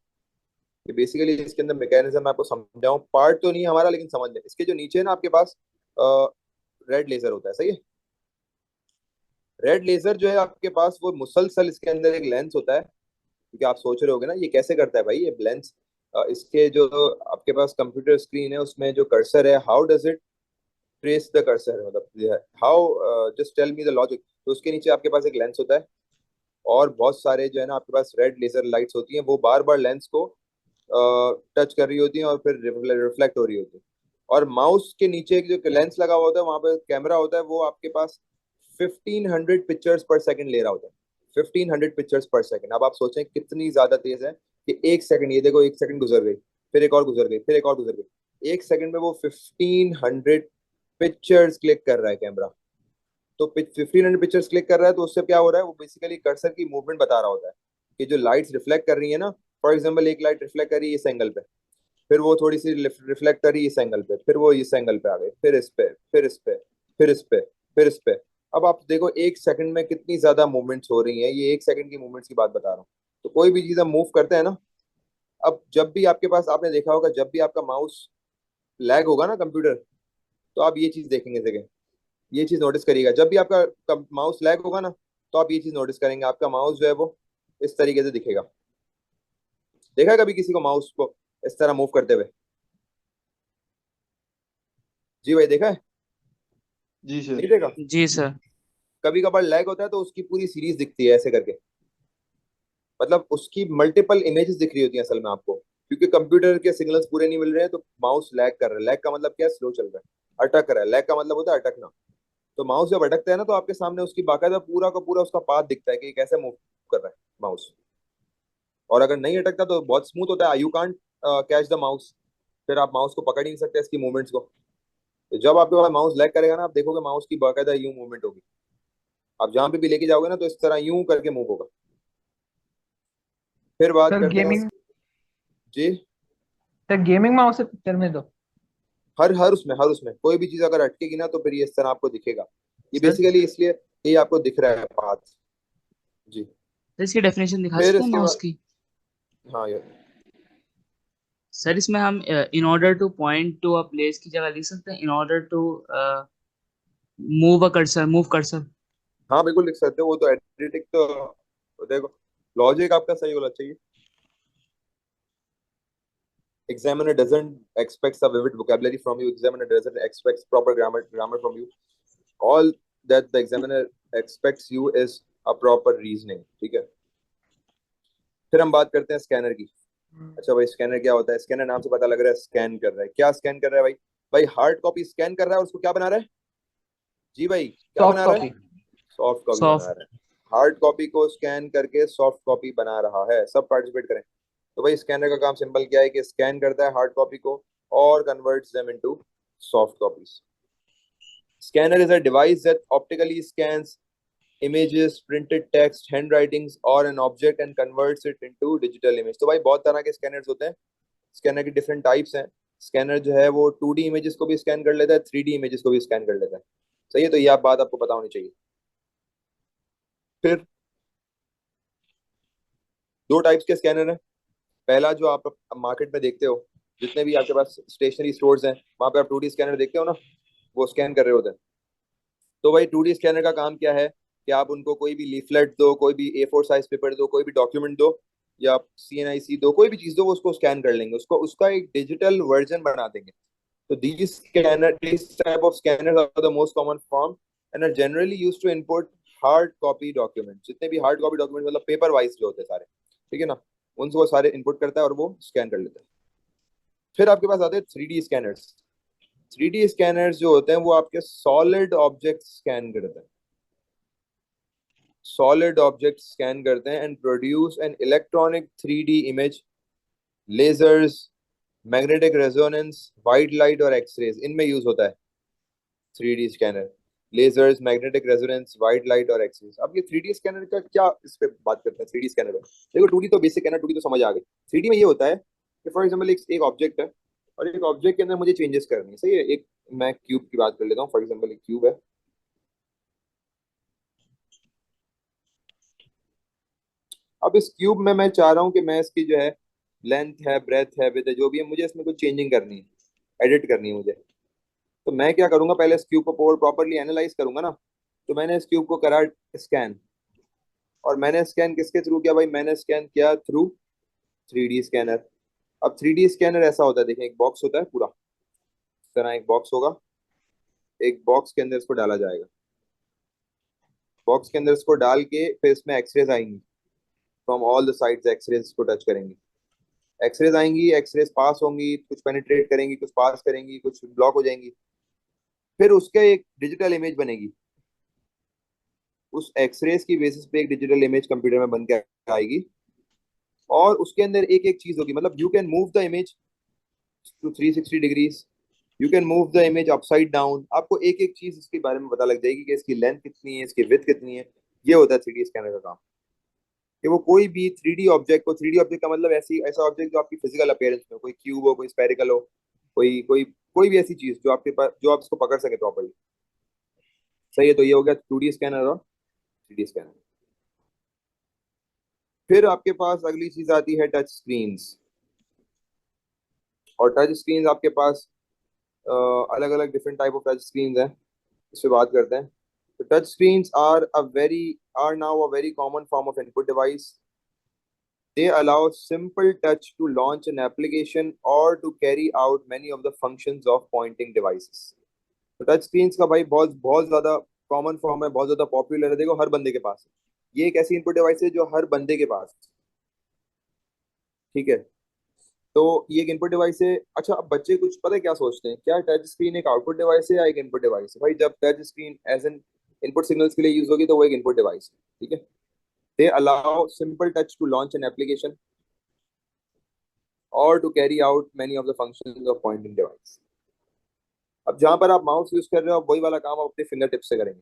कि बेसिकली इसके अंदर मैकेनिज्म मैं आपको समझाऊं, पार्ट तो नहीं है हमारा लेकिन समझ लें। इसके जो नीचे है ना आपके पास रेड लेजर होता है, सही है। रेड लेजर जो है आपके पास वो मुसलसल इसके अंदर एक लेंस होता है, क्योंकि आप सोच रहे होगे ना ये कैसे करता है भाई ये लेंस। इसके जो आपके पास कंप्यूटर स्क्रीन है उसमें जो कर्सर है, how does it trace the cursor, मतलब how just tell me the logic. तो उसके नीचे आपके पास एक लेंस होता है और बहुत सारे जो है ना आपके पास रेड लेजर लाइट्स होती हैं, वो बार बार लेंस को टच कर रही होती हैं और फिर रिफ्लेक्ट हो रही होती है। और माउस के नीचे एक जो लेंस लगा हुआ होता है वहां पे कैमरा होता है, वो आपके पास 1500 पिक्चर्स पर सेकंड ले रहा होता है। 1500 पिक्चर्स पर सेकंड। अब आप सोचें कितनी ज्यादा तेज है कि एक सेकंड, ये देखो एक सेकंड गुजर गई, फिर एक और गुजर गई, फिर एक और गुजर गई, एक सेकंड में वो 1500 पिक्चर्स क्लिक कर रहा है कैमरा। तो 1500 पिक्चर्स क्लिक कर रहा है तो उससे क्या हो रहा है, वो बेसिकली कर्सर की मूवमेंट बता रहा होता है कि जो लाइट्स रिफ्लेक्ट कर रही है ना, फॉर एग्जाम्पल एक लाइट रिफ्लेक्ट कर रही है इस एंगल पे, फिर वो थोड़ी सी रिफ्लेक्ट करी इस एंगल पे, फिर वो इस एंगल पे आ गई, फिर इस पे, फिर इस पे, फिर इस पे, फिर इस पे। अब आप देखो एक सेकंड में कितनी ज्यादा मूवमेंट्स हो रही हैं, ये एक सेकंड की मूवमेंट्स की बात बता रहा हूँ। तो कोई भी चीज हम मूव करते हैं ना, अब जब भी आपके पास, आपने देखा होगा जब भी आपका माउस लैग होगा ना कंप्यूटर, तो आप ये चीज देखेंगे जगह, ये चीज नोटिस करिएगा, जब भी आपका माउस लैग होगा ना तो आप ये चीज नोटिस करेंगे, आपका माउस जो है वो इस तरीके से दिखेगा। देखा है कभी किसी को माउस को इस तरह मूव करते हुए? जी भाई, देखा है? जी सर। नहीं देखा? जी सर। कभी कभार लैग होता है तो उसकी पूरी सीरीज दिखती है ऐसे करके, मतलब उसकी मल्टीपल इमेजेस दिख रही होती हैं असल में आपको, क्योंकि कंप्यूटर के सिग्नल्स पूरे नहीं मिल रहे हैं तो माउस लैग कर रहा है। लैग का मतलब क्या है? स्लो चल रहा है, अटक रहा है। लैग का मतलब होता है अटकना। तो माउस जब अटकता है ना तो आपके सामने उसकी बाकायदा पूरा का पूरा उसका पाथ दिखता है कि ये कैसे मूव कर रहा है माउस। और अगर नहीं अटकता तो बहुत स्मूथ होता है, you can't catch the mouse, फिर आप माउस को पकड़ ही नहीं सकते इसकी मूवमेंट्स को। तो जब आपके पास माउस लैग करेगा ना, आप देखोगे माउस की बाकायदा यूं मूवमेंट होगी, आप जहां पे भी लेके जाओगे ना तो इस तरह यूं करके मूव होगा। फिर बात सर करते हैं गेमिंग जी। सर गेमिंग माउस है पिक्चर में तो। हर उसमें कोई भी चीज अगर अटकेगी ना तो फिर ये इस तरह आपको दिखेगा। ये सर बेसिकली इसलिए ये आपको दिख रहा है पाथ। जी। सर इसकी डेफिनेशन दिखा फिर सकते हैं इसके माउस बाद, की? हाँ यार, सर इसमें हम in order to point to a place की जगह लिख सकते हैं in order to move a cursor, move cursor. हाँ बिल्कुल लिख सकते हो, वो तो एडिटिंग तो देखो, लॉजिक आपका सही होना चाहिए। Examiner doesn't expects a vivid vocabulary from you. Examiner doesn't expects proper grammar from you. All that the examiner expects you is a proper reasoning. ठीक है। फिर हम बात करते हैं स्कैनर की। अच्छा भाई, स्कैनर क्या होता है? स्कैनर नाम से पता लग रहा है स्कैन कर रहा है। क्या स्कैन कर रहा है भाई? भाई हार्ड कॉपी स्कैन कर रहा है और उसको क्या बना रहा है? जी भाई, क्या सॉफ्ट बना रहा है? कॉपी। सॉफ्ट कॉपी बना सॉफ्ट। रहा है। हार्ड कॉपी को स्कैन करके सॉफ्ट कॉपी बना रहा है। सब पार्टिसिपेट करें। तो भाई स्कैनर का काम सिंपल क्या है कि स्कैन करता है हार्ड कॉपी को और converts them into soft copies. Scanner is a device that optically scans images, printed text, handwritings or an object and converts it into digital image। तो भाई बहुत तरह के स्कैनर्स होते हैं। स्कैनर की डिफरेंट टाइप्स हैं। स्कैनर जो है वो 2D इमेजेस को भी स्कैन कर लेता है, 3D इमेजेस को भी स्कैन कर लेता है। सही है, तो ये आप बात आपको पता होनी चाहिए। फिर दो टाइप्स के स्कैनर हैं। पहला जो आप मार्केट में देखते हो, जितने भी आपके पास स्टेशनरी स्टोर्स हैं वहां पे आप 2D स्कैनर देखते हो ना, वो स्कैन कर रहे होते हैं। तो भाई 2D स्कैनर का काम क्या है कि आप उनको कोई भी लीफलेट दो, कोई भी A4 साइज पेपर दो, कोई भी डॉक्यूमेंट दो या CNIC दो, कोई भी चीज दो, वो उसको स्कैन कर लेंगे, उसको उसका एक डिजिटल वर्जन बना देंगे। तो these type of scanners are the most common form and are generally used to input hard copy documents। जितने भी हार्ड कॉपी डॉक्यूमेंट मतलब पेपर वाइज जो होते हैं सारे, ठीक है ना, उनको वो सारे इनपुट करता है और वो स्कैन कर लेता है। फिर आपके पास आते हैं 3D स्कैनर्स। 3D स्कैनर्स जो होते हैं वो आपके सॉलिड ऑब्जेक्ट स्कैन करते हैं, सॉलिड ऑब्जेक्ट स्कैन करते हैं and produce an electronic 3D image. Lasers, magnetic resonance, white light और एक्सरेज इनमें यूज होता है 3D scanner. Lasers, magnetic resonance, white light और एक्सरेज। अब ये 3D स्कैनर का क्या, इस पे बात करते हैं 3D स्कैनर पे। देखो 2D तो बेसिक है ना, 2D तो समझ आ गई। 3D में ये होता है कि फॉर एग्जाम्पल एक ऑब्जेक्ट है, और एक ऑब्जेक्ट के अंदर मुझे चेंजेस करनी है, सही है। एक मैं क्यूब की बात कर लेता हूँ, फॉर एग्जांपल एक क्यूब है। अब इस क्यूब में मैं चाह रहा हूँ कि मैं इसकी जो है लेंथ है, ब्रेथ है, विड्थ है, जो भी है, मुझे इसमें कुछ चेंजिंग करनी है, एडिट करनी है मुझे। तो मैं क्या करूंगा, पहले इस क्यूब को प्रॉपरली एनालाइज करूंगा ना। तो मैंने इस क्यूब को करा स्कैन, और मैंने स्कैन किसके थ्रू किया भाई, मैंने स्कैन किया थ्रू 3D स्कैनर। अब 3D स्कैनर ऐसा होता है, देखें एक बॉक्स होता है पूरा, इस तरह एक बॉक्स होगा। एक बॉक्स के अंदर इसको डाला जाएगा, बॉक्स के अंदर इसको डाल के फिर इसमें एक्सरेज आएंगी from all the sides, x-rays को टच करेंगे, एक्सरेज आएंगी, एक्सरेज पास होंगी, कुछ पेनिट्रेट करेंगी, कुछ पास करेंगी, कुछ ब्लॉक हो जाएंगी। फिर उसके एक डिजिटल इमेज बनेगी, उस एक्सरेज की बेसिस पे एक डिजिटल इमेज कंप्यूटर में बन के आएगी। और उसके अंदर एक एक चीज होगी, मतलब you can move the image to 360 degrees, you can move the image upside down. आपको एक एक चीज इसके बारे में पता लग जाएगी कि इसकी लेंथ कितनी है, इसकी विड्थ कितनी है। ये होता है 3D स्कैनर का काम, कि वो कोई भी 3D ऑब्जेक्ट को, 3D ऑब्जेक्ट का मतलब ऐसी ऐसा ऑब्जेक्ट जो आपकी फिजिकल अपीयरेंस में हो, कोई क्यूब हो, कोई स्फेरिकल हो, कोई कोई कोई भी ऐसी चीज जो आपके पास, जो आप इसको पकड़ सके प्रॉपर्ली। सही है, तो ये हो गया 2D स्कैनर और 3D स्कैनर। फिर आपके पास अगली चीज आती है टच स्क्रीन्स। और टच स्क्रीन्स आपके पास अलग अलग different type of touch screens हैं, इस पे बात करते हैं। तो touch screens are now a very common form of input device. They allow simple touch to launch an application or to carry out many of the functions of pointing devices. तो touch screens का भाई बहुत बहुत ज्यादा common form है, बहुत ज्यादा popular है, देखो हर बंदे के पास है। ये एक ऐसी इनपुट डिवाइस है जो हर बंदे के पास है, ठीक है। तो ये एक इनपुट डिवाइस है। अच्छा, अब बच्चे कुछ पता है क्या सोचते हैं, क्या टच स्क्रीन एक आउटपुट डिवाइस है या एक इनपुट डिवाइस है? भाई जब touch screen as an input signals के लिए यूज होगी तो वो एक इनपुट डिवाइस है, ठीक है। They allow simple touch to launch an application or to carry out many of the functions of pointing device. अब जहां पर आप माउस यूज कर रहे हो, आप वही वाला काम आप अपने फिंगर टिप से करेंगे।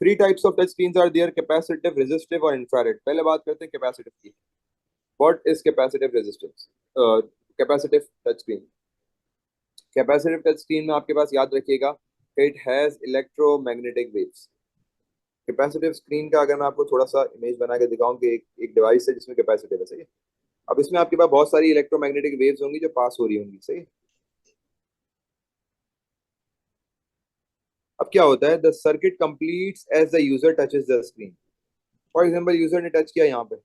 Three types of touch screens are there, capacitive, resistive और इंफ्रारेड। पहले बात करते हैं कैपेसिटिव की। What is capacitive resistance, capacitive touch screen. Capacitive touch screen में आपके पास याद रखिएगा, it has electromagnetic waves. Capacitive screen का अगर मैं आपको थोड़ा सा इमेज बना के दिखाऊं कि एक डिवाइस है जिसमें कैपेसिटिव है, सही है। अब इसमें आपके पास बहुत सारी इलेक्ट्रोमैग्नेटिक वेव्स होंगी जो पास हो रही होंगी, सही है। अब क्या होता है, the circuit completes as the user touches the screen. For example user ने टच किया यहाँ पे,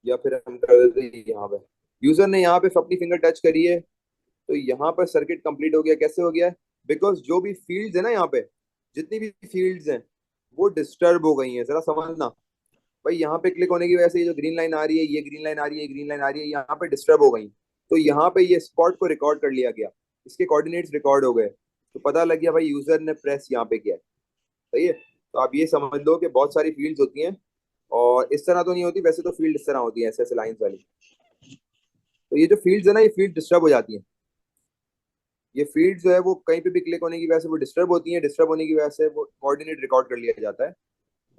या फिर हम कर देते हैं यहाँ पे, यूजर ने यहाँ पे अपनी फिंगर टच करी है, तो यहाँ पर सर्किट कंप्लीट हो गया। कैसे हो गया है? बिकॉज जो भी फील्ड्स है ना यहाँ पे, जितनी भी फील्ड्स हैं वो डिस्टर्ब हो गई हैं। जरा समझना भाई, यहाँ पे क्लिक होने की वजह से ये जो ग्रीन लाइन आ रही है, ये ग्रीन लाइन आ रही है, ये ग्रीन लाइन आ रही है, यहाँ पे डिस्टर्ब हो गई। तो यहाँ पे ये स्पॉट को रिकॉर्ड कर लिया गया, इसके कोऑर्डिनेट्स रिकॉर्ड हो गए, तो पता लग गया भाई यूजर ने प्रेस यहाँ पे किया है, सही है। तो आप ये समझ लो कि बहुत सारी फील्ड्स होती हैं, और इस तरह तो नहीं होती वैसे, तो फील्ड इस तरह होती है, ऐसे ऐसे लाइंस वाली। तो ये जो फील्ड्स है ना, ये फील्ड डिस्टर्ब हो जाती हैं। ये फील्ड जो है वो कहीं पे भी क्लिक होने की वजह से वो डिस्टर्ब होती हैं, डिस्टर्ब होने की वजह से वो कोऑर्डिनेट रिकॉर्ड कर लिया जाता है।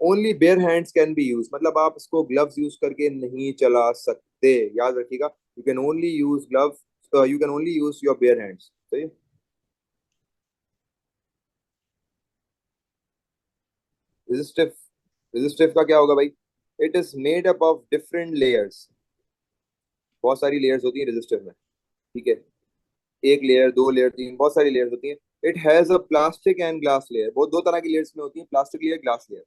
Only bare hands can be use, मतलब आप इसको ग्लव्स यूज करके नहीं चला सकते, याद रखिएगा। You can only use gloves, you can only use your bear hands, सही है। रेजिस्टिव, रेजिस्टिव का क्या होगा भाई, it is made up of different layers. बहुत सारी लेयर्स होती है रेजिस्टिव में, ठीक है। एक लेयर, दो लेयर, तीन, बहुत सारी लेयर्स होती है। It has a plastic and glass layer, बहुत दो तरह की लेयर्स में होती है, प्लास्टिक लेयर, ग्लास लेयर।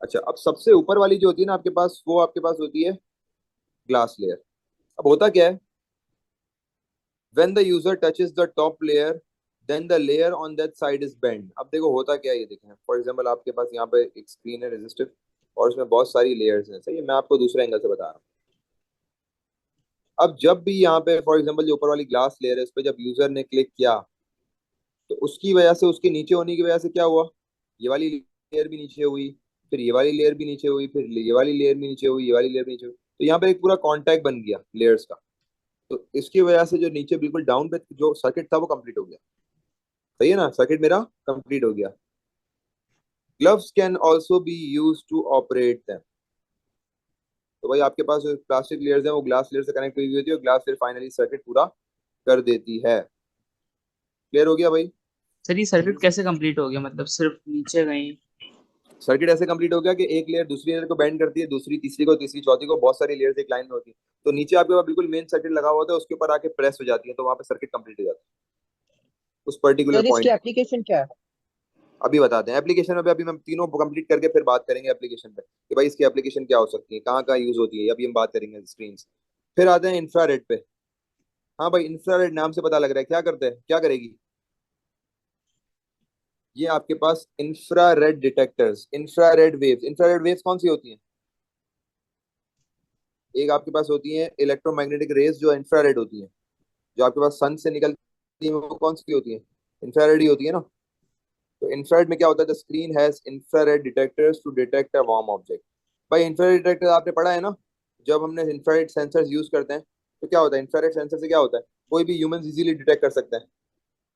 अच्छा, अब सबसे ऊपर वाली जो होती है ना आपके पास, वो आपके पास होती है ग्लास लेयर। अब होता क्या है, when the user touches the top layer, then the layer on that side is bent। अब देखो होता क्या है, ये देखें फॉर एग्जांपल आपके पास यहाँ पे एक स्क्रीन है रेजिस्टिव, और उसमें बहुत सारी लेयर्स हैं, सही है। मैं आपको दूसरे एंगल से बता रहा हूँ। अब जब भी यहाँ पे फॉर एग्जांपल जो ऊपर वाली ग्लास लेयर है, उस पर जब यूजर ने क्लिक किया, तो उसकी वजह से, उसके नीचे होने की वजह से क्या हुआ, ये वाली लेयर भी नीचे हुई, फिर ये वाली लेयर भी नीचे हुई, फिर ये वाली लेयर भी नीचे हुई, ये वाली लेयर भी नीचे हुई। तो यहाँ पे एक पूरा कॉन्टैक्ट बन गया लेयर्स का। तो इसकी वजह से जो नीचे बिल्कुल डाउन पे जो सर्किट था वो कंप्लीट हो गया, सही है ना, सर्किट मेरा कंप्लीट हो गया। Gloves can also be use to operate them. तो भाई आपके पास जो प्लास्टिक लेयर्स हैं वो ग्लास लेयर से कनेक्ट हुई होती है और ग्लास लेयर फाइनली सर्किट पूरा कर देती है। क्लियर हो गया भाई? सर ये सर्किट कैसे कंप्लीट हो गया, मतलब सिर्फ नीचे गई? सर्किट ऐसे कंप्लीट हो गया कि एक लेयर दूसरी लेयर को बेंड करती है, दूसरी तीसरी को, तीसरी चौथी को, बहुत सारी लेयर्स एक लाइन में होती है। तो नीचे आपके पास बिल्कुल मेन सर्किट लगा हुआ होता है, उसके ऊपर आके प्रेस हो जाती है, तो वहां पे सर्किट कंप्लीट हो जाता है उस पर्टिकुलर सर इसकी पॉइंट। एप्लीकेशन क्या है? अभी बताते हैं एप्लीकेशन में भी, अभी हम तीनों कंप्लीट करके फिर बात करेंगे एप्लीकेशन पे कि भाई इसकी एप्लीकेशन क्या हो सकती है, कहाँ कहाँ यूज होती है, अभी हम बात करेंगे स्क्रीन। फिर आते हैं इंफ्रारेड पे। हाँ भाई, इंफ्रारेड नाम से पता लग रहा है क्या करते हैं, क्या करेगी? ये आपके पास इंफ्रारेड डिटेक्टर्स, इंफ्रारेड वेव्स कौन सी होती हैं? एक आपके पास होती है इलेक्ट्रोमैग्नेटिक रेज जो इंफ्रारेड होती हैं, जो आपके पास सन से निकलती है, वो कौन सी होती है? इंफ्रारेड ही होती है ना। तो इंफ्रारेड में क्या होता है, the screen has infrared detectors to detect a warm object. भाई इंफ्रारेड डिटेक्टर आपने पढ़ा है ना, जब हमने इंफ्रारेड सेंसर्स यूज करते हैं तो क्या होता है, इंफ्रारेड सेंसर से क्या होता है, कोई भी ह्यूमंस इजीली डिटेक्ट कर सकते हैं।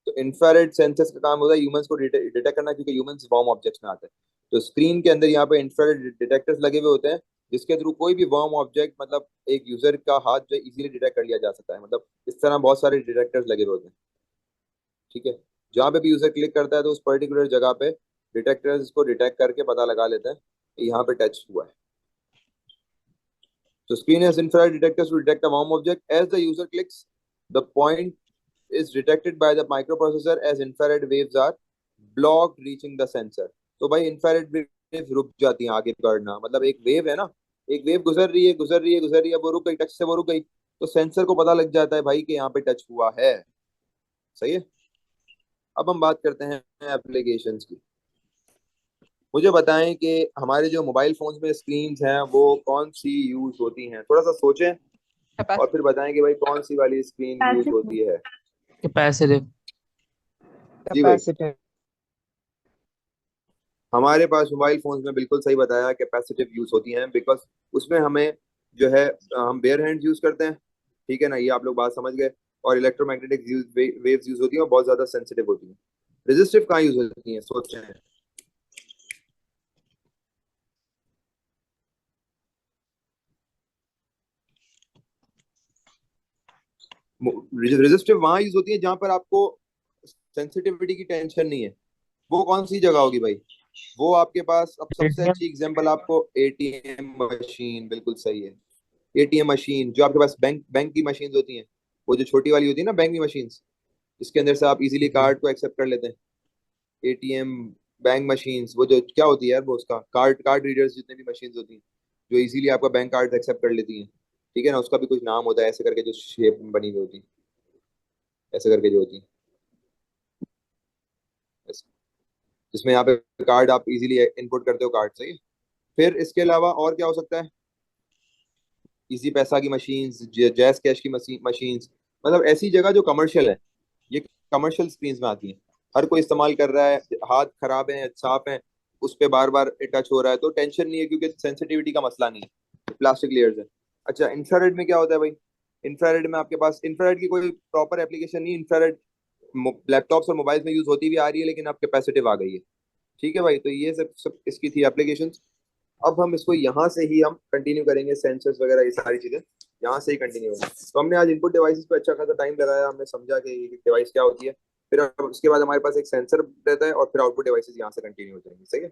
तो इंफ्रारेड सेंसर्स का काम होता है ह्यूमंस को डिटेक्ट करना, क्योंकि ह्यूमंस वार्म ऑब्जेक्ट्स में आते हैं। तो स्क्रीन के अंदर यहाँ पे इंफ्रारेड डिटेक्टर्स लगे हुए होते हैं, जिसके थ्रू कोई भी वार्म ऑब्जेक्ट, मतलब एक यूजर का हाथ जो इजीली डिटेक्ट कर लिया जा सकता है। मतलब इस तरह बहुत सारे डिटेक्टर्स लगे हुए होते हैं। ठीक है, जहाँ पे भी यूजर क्लिक करता है तो उस पर्टिकुलर जगह पे डिटेक्टर्स को डिटेक्ट करके पता लगा लेते हैं कि यहाँ पे टच हुआ है। तो screen has infrared detectors to detect a warm object. As the user clicks, the point is detected by the microprocessor as infrared waves are blocked reaching the sensor. तो भाई इंफ्रारेड वेव रुक जाती है आगे बढ़ना, मतलब एक वेव है ना, एक वेव गुजर रही है गुजर रही है गुजर रही है, वो रुक गई, टच से वो रुक गई, तो सेंसर को पता लग जाता है भाई कि यहाँ पे टच हुआ है। सही है। अब हम बात करते हैं एप्लीकेशंस की। मुझे बताएं कि हमारे जो मोबाइल फोन्स में स्क्रीन्स हैं वो कौन सी यूज होती हैं, थोड़ा सा सोचें और फिर बताएं कि भाई कौन सी वाली स्क्रीन यूज होती है। कैपेसिटिव। जी भाई, कैपेसिटर। हमारे पास मोबाइल फोन्स में बिल्कुल सही बताया, कैपेसिटिव यूज होती हैं, बिकॉज उसमें हमें जो है हम बेयर हैंड यूज करते हैं। ठीक है ना, ये आप लोग बात समझ गए। और इलेक्ट्रोमैग्नेटिक वेव्स यूज होती हैं और बहुत ज्यादा सेंसिटिव होती हैं। रेजिस्टिव कहाँ यूज होती हैं, सोचें। रेजिस्टिव वहां यूज होती है जहां पर आपको सेंसिटिविटी की टेंशन नहीं है। वो कौन सी जगह होगी भाई? वो आपके पास, अब सबसे एटीएम। अच्छी एग्जांपल आपको एटीएम मशीन, बिल्कुल सही है। एटीएम मशीन जो आपके पास बैंक बैंक की मशीन होती हैं, वो जो छोटी वाली होती है ना बैंक की मशीन, इसके अंदर से आप इजीली कार्ड को एक्सेप्ट कर लेते हैं। एटीएम बैंक मशीन्स, वो जो क्या होती है यार, वो उसका कार्ड कार्ड रीडर्स, जितने भी मशीन्स होती हैं जो इजीली आपका बैंक कार्ड एक्सेप्ट कर लेती हैं। ठीक है ना, उसका भी कुछ नाम होता है ऐसे करके, जो शेप में बनी हुई होती है, ऐसे करके जो होती है, ऐसे। जिसमें यहाँ पे कार्ड आप इजीली इनपुट करते हो कार्ड से। फिर इसके अलावा और क्या हो सकता है? इजी पैसा की मशीन्स, जैस कैश की मशीन्स, मतलब ऐसी जगह जो कमर्शियल है, ये कमर्शियल स्क्रीन में आती है। हर कोई इस्तेमाल कर रहा है, हाथ खराब है साफ है, उस पर बार बार टच हो रहा है तो टेंशन नहीं है, क्योंकि सेंसिटिविटी का मसला नहीं है, प्लास्टिक लेयर्स है। अच्छा, इंफ्रारेड में क्या होता है भाई? इंफ्रारेड में आपके पास इंफ्रारेड की कोई प्रॉपर एप्लीकेशन नहीं, इंफ्रारेड लैपटॉप्स और मोबाइल्स में यूज होती भी आ रही है, लेकिन अब कैपेसिटिव आ गई है। ठीक है भाई, तो ये सब इसकी थी एप्लीकेशन। अब हम इसको यहाँ से ही हम कंटिन्यू करेंगे, सेंसर्स वगैरह ये सारी चीजें यहाँ से ही कंटिन्यू होंगी। तो हमने आज इनपुट डिवाइसेस पे अच्छा खासा टाइम लगाया, हमने समझा कि ये डिवाइस क्या होती है। फिर उसके बाद हमारे पास एक सेंसर रहता है और फिर आउटपुट डिवाइसेस यहाँ से कंटिन्यू हो जाएंगे। सही है।